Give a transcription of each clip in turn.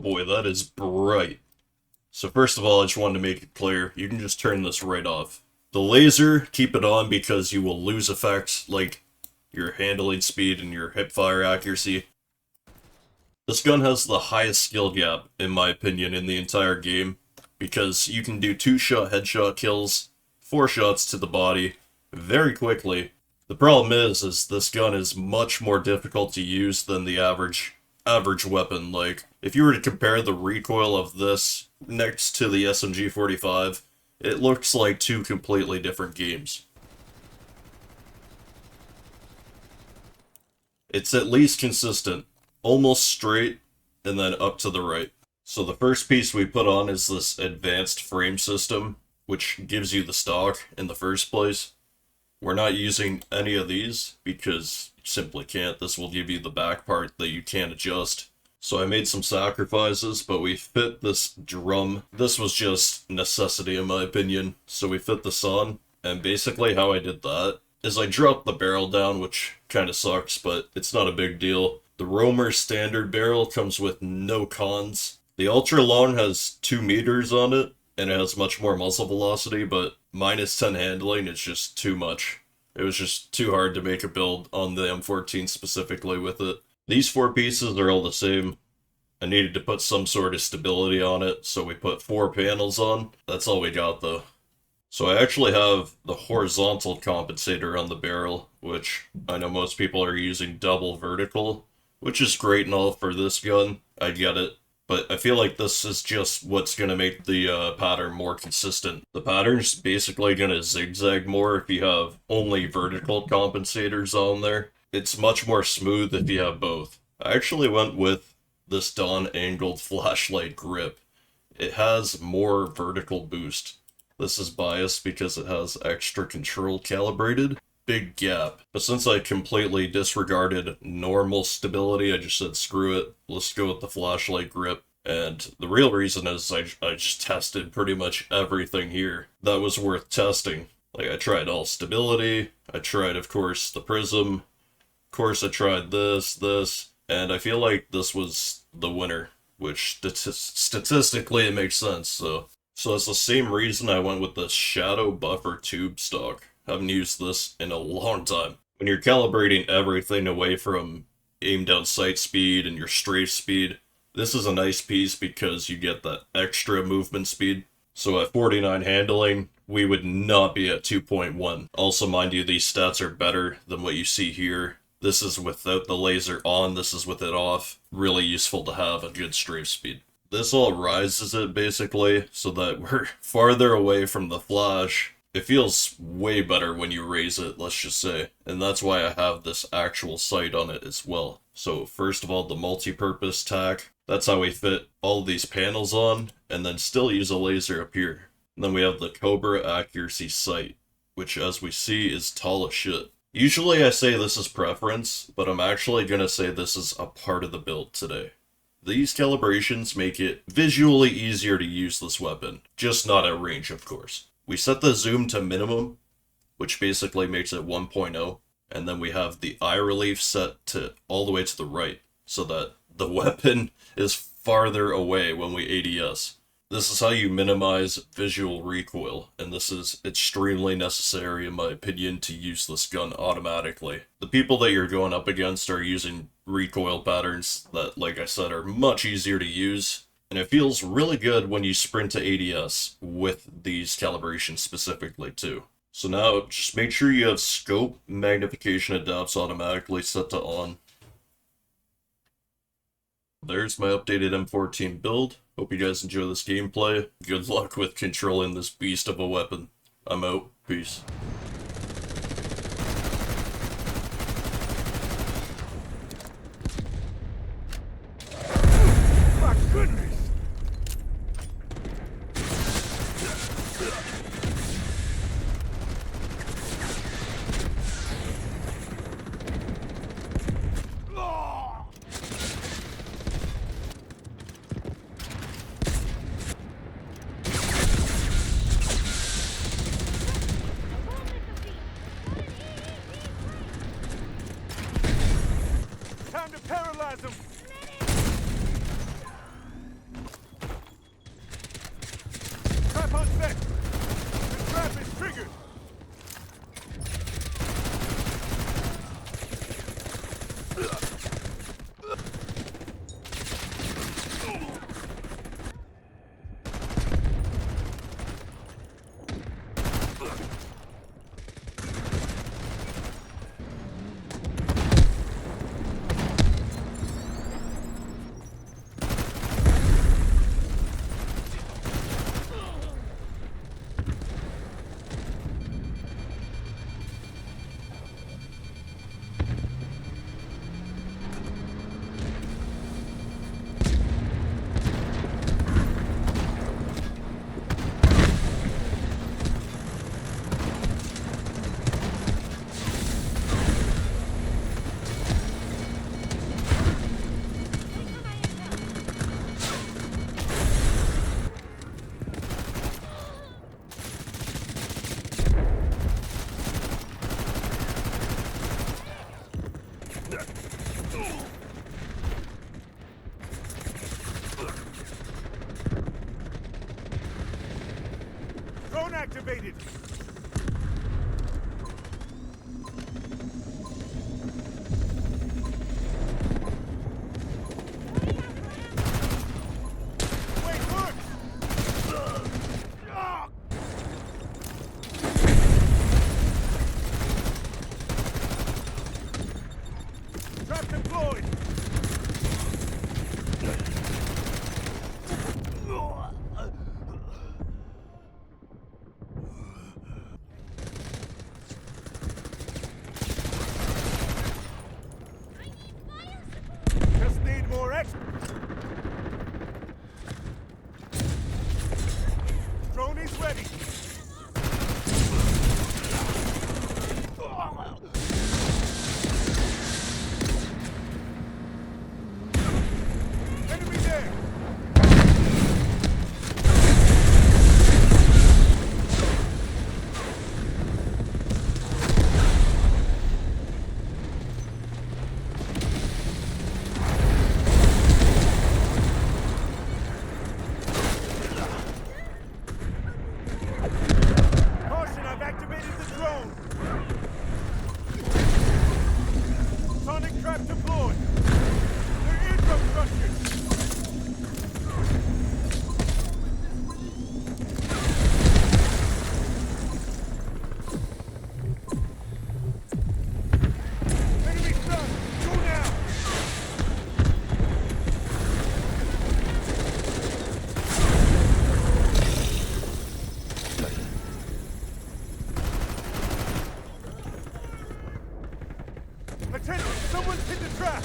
boy, that is bright. So first of all, I just wanted to make it clear, you can just turn this right off. The laser, keep it on because you will lose effects like your handling speed and your hip fire accuracy. This gun has the highest skill gap, in my opinion, in the entire game, because you can do 2-shot headshot kills, 4 shots to the body, very quickly. The problem is this gun is much more difficult to use than the average weapon. Like, if you were to compare the recoil of this next to the SMG-45, it looks like two completely different games. It's at least consistent, almost straight, and then up to the right. So the first piece we put on is this advanced frame system, which gives you the stock in the first place. We're not using any of these because you simply can't. This will give you the back part that you can't adjust. So I made some sacrifices, but we fit this drum. This was just necessity in my opinion. So we fit this on, and basically how I did that is I dropped the barrel down, which kind of sucks, but it's not a big deal. The Roamer standard barrel comes with no cons. The Ultra Long has 2 meters on it, and it has much more muzzle velocity, but minus 10 handling is just too much. It was just too hard to make a build on the M14 specifically with it. These 4 pieces are all the same. I needed to put some sort of stability on it, so we put 4 panels on. That's all we got though. So I actually have the horizontal compensator on the barrel, which I know most people are using double vertical, which is great and all for this gun. I get it. But I feel like this is just what's going to make the pattern more consistent. The pattern's basically going to zigzag more if you have only vertical compensators on there. It's much more smooth if you have both. I actually went with this Dawn angled flashlight grip. It has more vertical boost. This is biased because it has extra control calibrated. Big gap. But since I completely disregarded normal stability, I just said screw it, let's go with the flashlight grip. And the real reason is I just tested pretty much everything here that was worth testing. Like, I tried all stability, I tried, of course, the prism, of course I tried this, and I feel like this was the winner, which statistically it makes sense, so that's the same reason I went with the Shadow Buffer tube stock. Haven't used this in a long time. When you're calibrating everything away from aim down sight speed and your strafe speed, this is a nice piece because you get that extra movement speed. So at 49 handling, we would not be at 2.1. Also, mind you, these stats are better than what you see here. This is without the laser on, this is with it off. Really useful to have a good strafe speed. This all rises it basically, so that we're farther away from the flash. It feels way better when you raise it, let's just say. And that's why I have this actual sight on it as well. So first of all, the multi-purpose tack. That's how we fit all these panels on, and then still use a laser up here. And then we have the Cobra accuracy sight, which as we see is tall as shit. Usually I say this is preference, but I'm actually gonna say this is a part of the build today. These calibrations make it visually easier to use this weapon, just not at range of course. We set the zoom to minimum, which basically makes it 1.0, and then we have the eye relief set to all the way to the right, so that the weapon is farther away when we ADS. This is how you minimize visual recoil, and this is extremely necessary in my opinion to use this gun automatically. The people that you're going up against are using recoil patterns that, like I said, are much easier to use. And it feels really good when you sprint to ADS with these calibrations specifically too. So now just make sure you have scope magnification adapts automatically set to on. There's my updated M14 build. Hope you guys enjoy this gameplay. Good luck with controlling this beast of a weapon. I'm out. Peace. My goodness! activated. Drone is ready. Enemy there. Attention! Someone's hit the trap!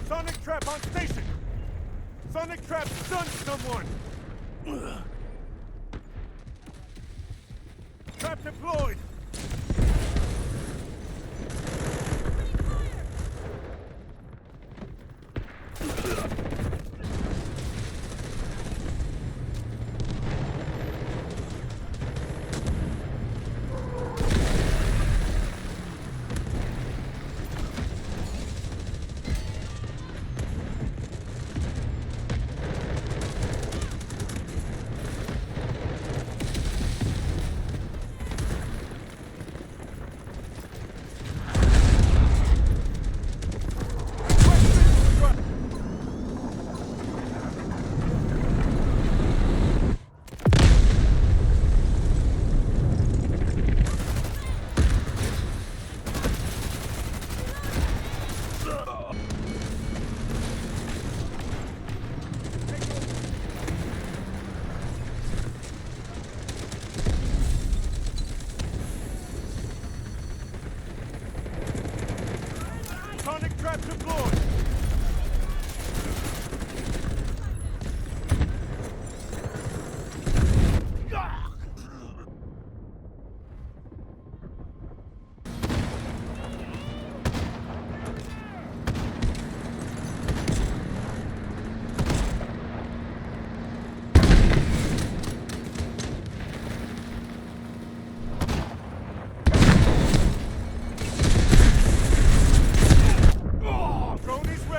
Sonic trap on station! Sonic trap stunned someone! Trap deployed! Sonic trap deployed! Drone is ready!